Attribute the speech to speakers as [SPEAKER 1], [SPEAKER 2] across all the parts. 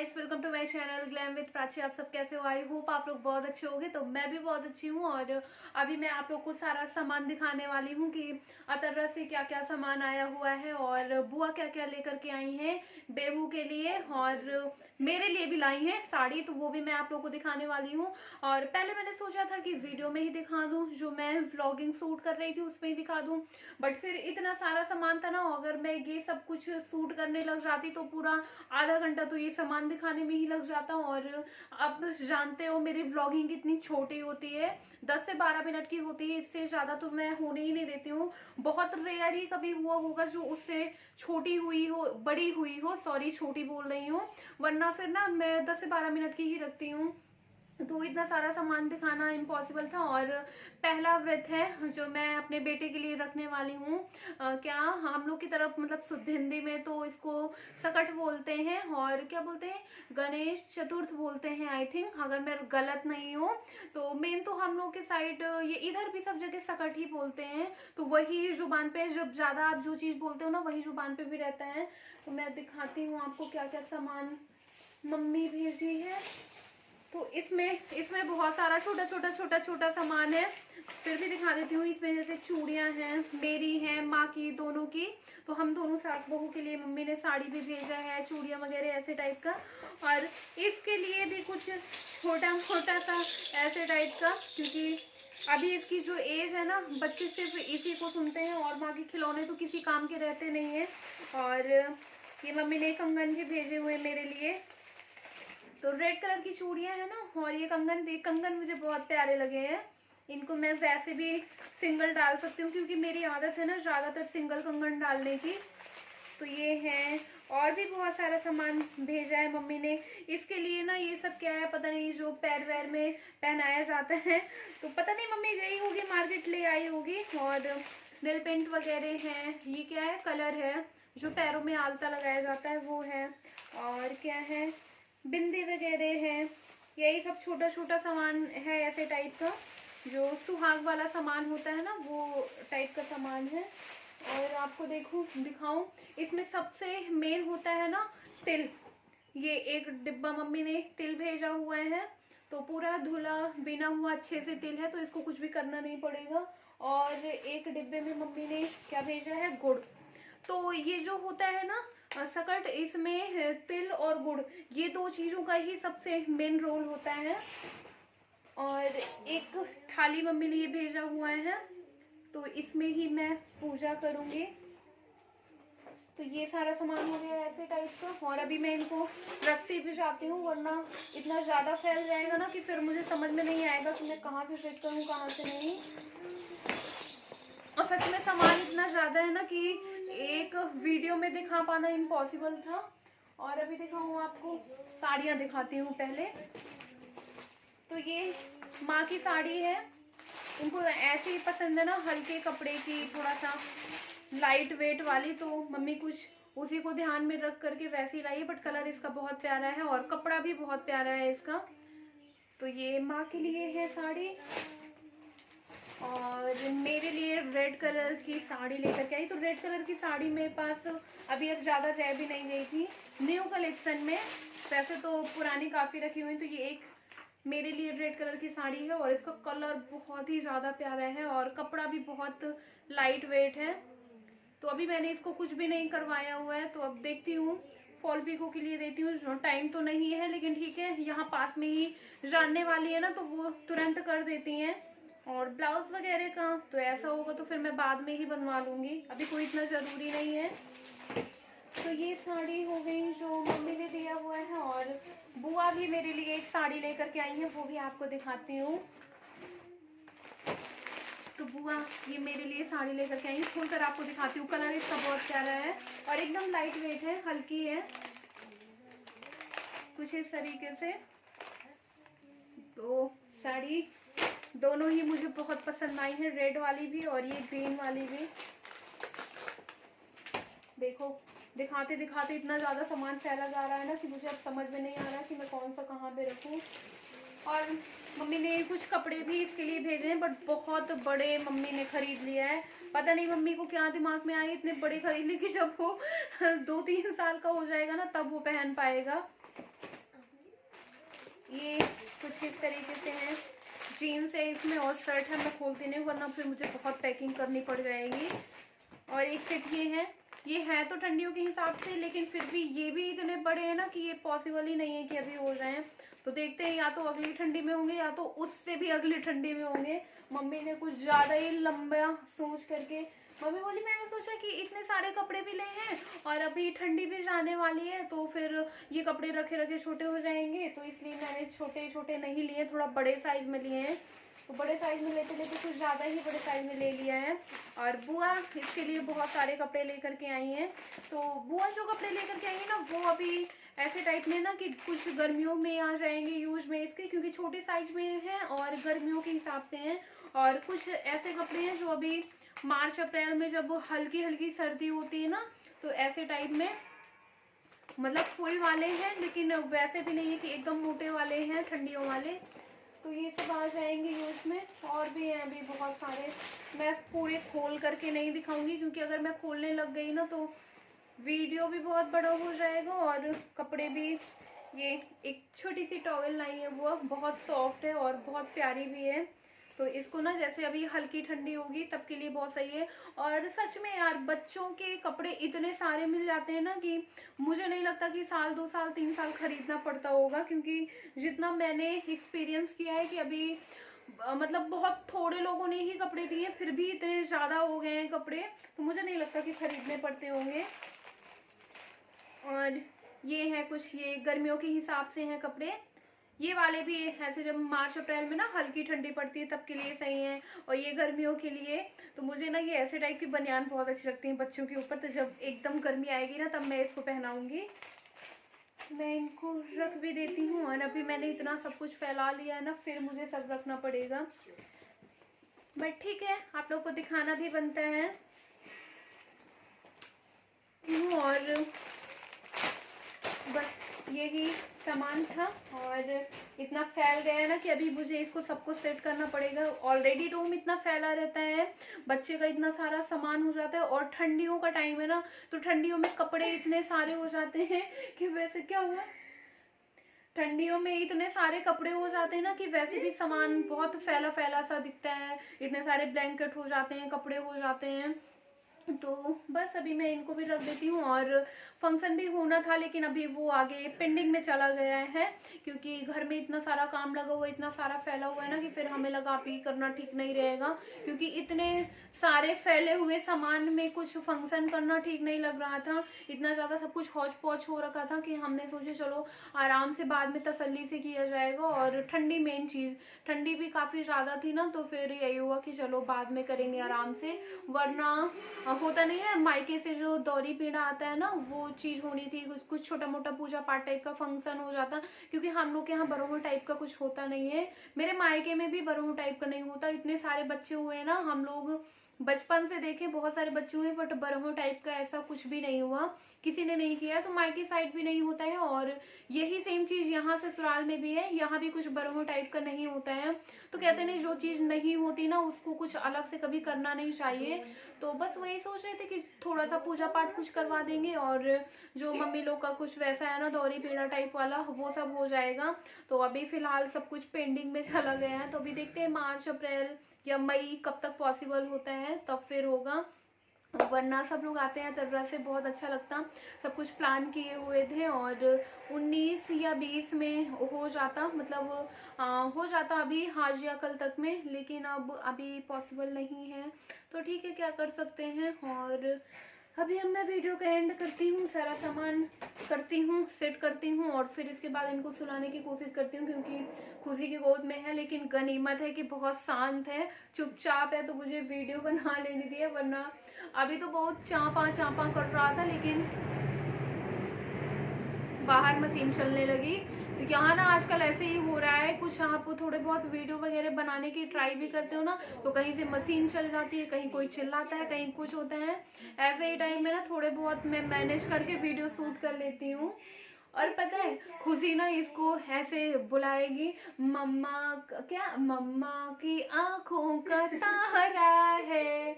[SPEAKER 1] Guys, welcome to my channel glam with Prachi. आप सब कैसे हो? आई होप आप लोग बहुत अच्छे होंगे। तो मैं भी बहुत अच्छी हूँ और अभी मैं आप लोग को सारा सामान दिखाने वाली हूँ कि अतर्रा से क्या क्या सामान आया हुआ है और बुआ क्या क्या लेकर के आई हैं बेबू के लिए और मेरे लिए भी लाई हैं साड़ी, तो वो भी मैं आप लोग को दिखाने वाली हूँ। और पहले मैंने सोचा था कि वीडियो में ही दिखा दूँ, जो मैं व्लॉगिंग शूट कर रही थी उसमें ही दिखा दूँ, बट फिर इतना सारा सामान था ना, अगर मैं ये सब कुछ शूट करने लग जाती तो पूरा आधा घंटा तो ये सामान दिखाने में ही लग जाता। और अब जानते हो मेरी व्लॉगिंग कितनी छोटी होती है, 10 से 12 मिनट की होती है, इससे ज्यादा तो मैं होने ही नहीं देती हूँ। बहुत रेयर ही कभी हुआ होगा जो उससे छोटी हुई हो, बड़ी हुई हो, सॉरी छोटी बोल रही हूँ, वरना फिर ना मैं 10 से 12 मिनट की ही रखती हूँ। तो इतना सारा सामान दिखाना इम्पॉसिबल था। और पहला व्रत है जो मैं अपने बेटे के लिए रखने वाली हूँ। क्या हम लोग की तरफ मतलब शुद्ध हिंदी में तो इसको सकट बोलते हैं और क्या बोलते हैं, गणेश चतुर्थ बोलते हैं आई थिंक, अगर मैं गलत नहीं हूँ तो। मेन तो हम लोग के साइड ये इधर भी सब जगह सकट ही बोलते हैं, तो वही जुबान पे जब ज्यादा आप जो चीज बोलते हो ना वही जुबान पे भी रहता है। तो मैं दिखाती हूँ आपको क्या क्या सामान मम्मी भेजी है। तो इसमें इसमें बहुत सारा छोटा छोटा सामान है, फिर भी दिखा देती हूँ। इसमें जैसे चूड़ियां हैं, मेरी हैं, माँ की, दोनों की। तो हम दोनों सास बहू के लिए मम्मी ने साड़ी भी भेजा है, चूड़ियां वगैरह ऐसे टाइप का। और इसके लिए भी कुछ छोटा छोटा सा ऐसे टाइप का, क्योंकि अभी इसकी जो एज है ना, बच्चे सिर्फ इसी को सुनते हैं और माँ के खिलौने तो किसी काम के रहते नहीं है। और ये मम्मी ने कंगन भी भेजे हुए मेरे लिए। तो रेड कलर की चूड़ियां है ना, और ये कंगन, देख कंगन मुझे बहुत प्यारे लगे हैं। इनको मैं वैसे भी सिंगल डाल सकती हूँ क्योंकि मेरी आदत है ना ज्यादातर सिंगल कंगन डालने की। तो ये है, और भी बहुत सारा सामान भेजा है मम्मी ने इसके लिए ना। ये सब क्या है पता नहीं, जो पैर वैर में पहनाया जाता है, तो पता नहीं मम्मी गई होगी मार्केट ले आई होगी। और नेल पेंट वगैरह है, ये क्या है, कलर है जो पैरों में आलता लगाया जाता है वो है। और क्या है, बिंदी वगैरह है, यही सब छोटा छोटा सामान है ऐसे टाइप का, जो सुहाग वाला सामान होता है ना वो टाइप का सामान है। और आपको देखूं दिखाऊं, इसमें सबसे मेन होता है ना तिल। ये एक डिब्बा मम्मी ने तिल भेजा हुआ है, तो पूरा धुला बिना हुआ अच्छे से तिल है, तो इसको कुछ भी करना नहीं पड़ेगा। और एक डिब्बे में मम्मी ने क्या भेजा है, गुड़। तो ये जो होता है ना सकट, इसमें तिल और गुड़, ये दो चीजों का ही सबसे मेन रोल होता है। और एक थाली मम्मी ने ये भेजा हुआ है, तो इसमें ही मैं पूजा करूंगी। तो ये सारा सामान हो गया ऐसे टाइप का। और अभी मैं इनको रखती भी जाती हूँ, वरना इतना ज्यादा फैल जाएगा ना कि फिर मुझे समझ में नहीं आएगा कि मैं कहाँ से सेट करूँ कहाँ से नहीं। और सच में सामान इतना ज्यादा है ना कि एक वीडियो में दिखा पाना इम्पॉसिबल था। और अभी दिखाऊँ आपको, साड़ियाँ दिखाती हूँ पहले। तो ये माँ की साड़ी है, उनको ऐसे ही पसंद है ना हल्के कपड़े की, थोड़ा सा लाइट वेट वाली, तो मम्मी कुछ उसी को ध्यान में रख करके वैसे ही लाई है। बट कलर इसका बहुत प्यारा है और कपड़ा भी बहुत प्यारा है इसका। तो ये माँ के लिए है साड़ी। और मेरे लिए रेड कलर की साड़ी लेकर के आई। तो रेड कलर की साड़ी मेरे पास अभी अब ज्यादा रह भी नहीं गई थी न्यू कलेक्शन में, वैसे तो पुरानी काफी रखी हुई। तो ये एक मेरे लिए रेड कलर की साड़ी है और इसका कलर बहुत ही ज्यादा प्यारा है और कपड़ा भी बहुत लाइट वेट है। तो अभी मैंने इसको कुछ भी नहीं करवाया हुआ है, तो अब देखती हूँ फॉल पिको के लिए देती हूँ। टाइम तो नहीं है लेकिन ठीक है, यहाँ पास में ही जानने वाली है ना, तो वो तुरंत कर देती हैं। और ब्लाउज वगैरह का तो ऐसा होगा तो फिर मैं बाद में ही बनवा लूंगी, अभी कोई इतना जरूरी नहीं है। तो ये साड़ी हो गई जो मम्मी ने दिया हुआ है। और बुआ भी मेरे लिए एक साड़ी लेकर के आई है, वो भी आपको दिखाती हूँ। तो बुआ ये मेरे लिए साड़ी लेकर के आई, खोलकर आपको दिखाती हूँ। कलर इसका बहुत प्यारा है और एकदम लाइट वेट है, हल्की है कुछ इस तरीके से। तो साड़ी दोनों ही मुझे बहुत पसंद आई है, रेड वाली भी और ये ग्रीन वाली भी। देखो दिखाते दिखाते इतना ज्यादा सामान फैला जा रहा है ना कि मुझे अब समझ में नहीं आ रहा कि मैं कौन सा कहाँ पे रखूँ। और मम्मी ने कुछ कपड़े भी इसके लिए भेजे हैं, बट बहुत बड़े मम्मी ने खरीद लिया है। पता नहीं मम्मी को क्या दिमाग में आई इतने बड़े खरीद ली कि जब वो 2-3 साल का हो जाएगा ना तब वो पहन पाएगा। ये कुछ इस तरीके से है, जीन्स है इसमें और शर्ट है। मैं खोलती नहीं वरना फिर मुझे बहुत पैकिंग करनी पड़ जाएगी। और एक सेट ये है तो ठंडियों के हिसाब से, लेकिन फिर भी ये भी इतने बड़े हैं ना कि ये पॉसिबल ही नहीं है कि अभी हो जाए। तो देखते हैं, या तो अगली ठंडी में होंगे या तो उससे भी अगली ठंडी में होंगे। मम्मी ने कुछ ज़्यादा ही लंबा सोच करके मम्मी बोली, मैंने सोचा कि इतने सारे कपड़े भी ले हैं और अभी ठंडी भी जाने वाली है तो फिर ये कपड़े रखे रखे छोटे हो जाएंगे, तो इसलिए मैंने छोटे छोटे नहीं लिए, थोड़ा बड़े साइज में लिए हैं। तो बड़े साइज में लेते लेते कुछ ज़्यादा ही बड़े साइज में ले लिया है। और बुआ इसके लिए बहुत सारे कपड़े लेकर के आई हैं। तो बुआ जो कपड़े लेकर के आई है ना, वो अभी ऐसे टाइप में ना कि कुछ गर्मियों में आ जाएंगे यूज में इसके, क्योंकि छोटे साइज में हैं और गर्मियों के हिसाब से हैं। और कुछ ऐसे कपड़े हैं जो अभी मार्च अप्रैल में जब हल्की हल्की सर्दी होती है ना, तो ऐसे टाइप में मतलब फुल वाले हैं, लेकिन वैसे भी नहीं है कि एकदम मोटे वाले हैं ठंडियों वाले। तो ये सब आ जाएंगे यूज में। और भी हैं अभी बहुत सारे, मैं पूरे खोल करके नहीं दिखाऊंगी क्योंकि अगर मैं खोलने लग गई ना तो वीडियो भी बहुत बड़ा हो जाएगा और कपड़े भी। ये एक छोटी सी टॉवेल लाई है, वो बहुत सॉफ्ट है और बहुत प्यारी भी है। तो इसको ना जैसे अभी हल्की ठंडी होगी तब के लिए बहुत सही है। और सच में यार, बच्चों के कपड़े इतने सारे मिल जाते हैं ना कि मुझे नहीं लगता कि साल 2 साल 3 साल खरीदना पड़ता होगा, क्योंकि जितना मैंने एक्सपीरियंस किया है कि अभी मतलब बहुत थोड़े लोगों ने ही कपड़े दिए, फिर भी इतने ज़्यादा हो गए हैं कपड़े, तो मुझे नहीं लगता कि खरीदने पड़ते होंगे। और ये है कुछ, ये गर्मियों के हिसाब से हैं कपड़े। ये वाले भी ऐसे जब मार्च अप्रैल में ना हल्की ठंडी पड़ती है तब के लिए सही है। और ये गर्मियों के लिए, तो मुझे ना ये ऐसे टाइप की बनियान बहुत अच्छी लगती है बच्चों के ऊपर, तो जब एकदम गर्मी आएगी ना तब मैं इसको पहनाऊंगी। मैं इनको रख भी देती हूँ। और अभी मैंने इतना सब कुछ फैला लिया है ना, फिर मुझे सब रखना पड़ेगा, बट ठीक है, आप लोग को दिखाना भी बनता है। और बस यही सामान था और इतना फैल गया है ना कि अभी मुझे इसको सबको सेट करना पड़ेगा। ऑलरेडी रूम इतना फैला रहता है, बच्चे का इतना सारा सामान हो जाता है, और ठंडियों का टाइम है ना, तो ठंडियों में कपड़े इतने सारे हो जाते हैं कि वैसे क्या हुआ, ठंडियों में इतने सारे कपड़े हो जाते हैं ना कि वैसे भी सामान बहुत फैला फैला सा दिखता है। इतने सारे ब्लैंकेट हो जाते हैं, कपड़े हो जाते हैं। तो बस अभी मैं इनको भी रख देती हूँ। और फंक्शन भी होना था लेकिन अभी वो आगे पेंडिंग में चला गया है, क्योंकि घर में इतना सारा काम लगा हुआ है, इतना सारा फैला हुआ है ना कि फिर हमें लगा अभी करना ठीक नहीं रहेगा, क्योंकि इतने सारे फैले हुए सामान में कुछ फंक्शन करना ठीक नहीं लग रहा था। इतना ज़्यादा सब कुछ हौच पौच हो रखा था कि हमने सोचे चलो आराम से बाद में तसल्ली से किया जाएगा। और ठंडी मेन चीज़, ठंडी भी काफ़ी ज़्यादा थी ना, तो फिर यही हुआ कि चलो बाद में करेंगे आराम से। वरना होता नहीं है मायके से जो दौरी पीड़ा आता है ना, वो चीज़ होनी थी। कुछ छोटा मोटा पूजा पाठ टाइप का फंक्शन हो जाता, क्योंकि हम लोग के यहाँ बरहू टाइप का कुछ होता नहीं है। मेरे मायके में भी बरहू टाइप का नहीं होता। इतने सारे बच्चे हुए हैं ना, हम लोग बचपन से देखे बहुत सारे बच्चे हुए, बट बरहू टाइप का ऐसा कुछ भी नहीं हुआ, किसी ने नहीं किया। तो मायके साइड भी नहीं होता है, और यही सेम चीज़ यहाँ ससुराल में भी है, यहाँ भी कुछ बरहू टाइप का नहीं होता है। तो कहते नहीं, जो चीज़ नहीं होती ना उसको कुछ अलग से कभी करना नहीं चाहिए। तो बस वही सोच रहे थे कि थोड़ा सा पूजा पाठ कुछ करवा देंगे, और जो मम्मी लोग का कुछ वैसा है ना दौरी पीड़ा टाइप वाला, वो सब हो जाएगा। तो अभी फिलहाल सब कुछ पेंडिंग में चला गया है, तो अभी देखते हैं मार्च अप्रैल या मई कब तक पॉसिबल होता है, तब फिर होगा। वरना सब लोग आते हैं तब से बहुत अच्छा लगता। सब कुछ प्लान किए हुए थे और 19 या 20 में हो जाता, मतलब हो जाता अभी आज या कल तक में, लेकिन अब अभी पॉसिबल नहीं है। तो ठीक है, क्या कर सकते हैं। और अभी अब मैं वीडियो का एंड करती हूँ, सारा सामान करती हूँ, सेट करती हूँ, और फिर इसके बाद इनको सुलाने की कोशिश करती हूँ, क्योंकि खुशी की गोद में है। लेकिन गनीमत है कि बहुत शांत है, चुपचाप है, तो मुझे वीडियो बना लेनी थी, वरना अभी तो बहुत चापा चापा कर रहा था, लेकिन बाहर मशीन चलने लगी। तो यहाँ ना आजकल ऐसे ही हो रहा है, कुछ आप थोड़े बहुत वीडियो वगैरह बनाने की ट्राई भी करते हो ना, तो कहीं से मशीन चल जाती है, कहीं कोई चिल्लाता है, कहीं कुछ होता है। ऐसे ही टाइम में ना थोड़े बहुत मैं मैनेज करके वीडियो शूट कर लेती हूँ। और पता है, खुशी ना इसको ऐसे बुलाएगी, मम्मा क्या, मम्मा की आंखों का तारा है,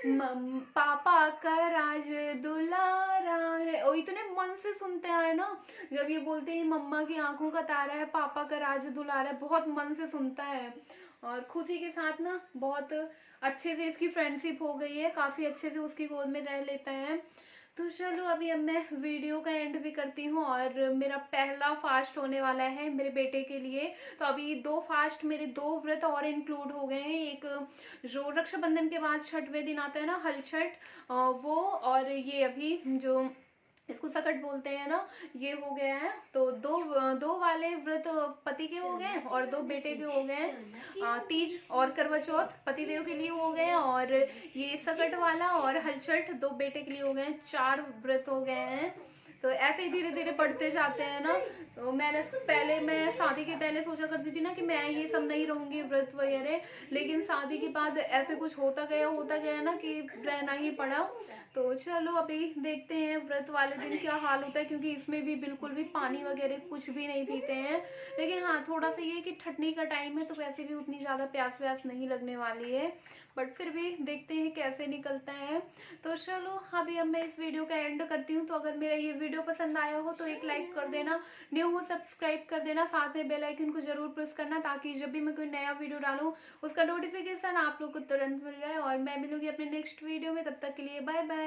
[SPEAKER 1] पापा का राज दुलारा है, और इतने मन से सुनते हैं ना जब ये बोलते हैं मम्मा की आंखों का तारा है, पापा का राज दुलारा है, बहुत मन से सुनता है। और खुशी के साथ ना बहुत अच्छे से इसकी फ्रेंडशिप हो गई है, काफी अच्छे से उसकी गोद में रह लेते हैं। तो चलो अभी अब मैं वीडियो का एंड भी करती हूँ, और मेरा पहला फास्ट होने वाला है मेरे बेटे के लिए। तो अभी 2 फास्ट, मेरे 2 व्रत और इंक्लूड हो गए हैं। एक जो रक्षाबंधन के बाद छठवें दिन आता है ना, हल छठ, वो, और ये अभी जो इसको सकट बोलते हैं ना, ये हो गया है। तो दो वाले व्रत पति के हो गए और 2 बेटे के हो गए। तीज और करवा चौथ पति देव के लिए हो गए, और ये सकट वाला और हलचट 2 बेटे के लिए हो गए। 4 व्रत हो गए हैं। तो ऐसे ही धीरे धीरे बढ़ते जाते हैं ना। तो मैं शादी के पहले सोचा करती थी ना कि मैं ये सब नहीं रहूंगी व्रत वगैरह, लेकिन शादी के बाद ऐसे कुछ होता गया ना कि रहना ही पड़ा। तो चलो अभी देखते हैं व्रत वाले दिन क्या हाल होता है, क्योंकि इसमें भी बिल्कुल भी पानी वगैरह कुछ भी नहीं पीते हैं। लेकिन हाँ, थोड़ा सा ये कि ठंडी का टाइम है तो वैसे भी उतनी ज्यादा प्यास व्यास नहीं लगने वाली है, बट फिर भी देखते हैं कैसे निकलता है। तो चलो अभी अब मैं इस वीडियो का एंड करती हूँ। तो अगर मेरा ये वीडियो पसंद आया हो तो एक लाइक कर देना, न्यू हो सब्सक्राइब कर देना, साथ में बेल आइकन को जरूर प्रेस करना, ताकि जब भी मैं कोई नया वीडियो डालूं उसका नोटिफिकेशन आप लोग को तुरंत मिल जाए। और मैं मिलूंगी अपने नेक्स्ट वीडियो में, तब तक के लिए बाय बाय।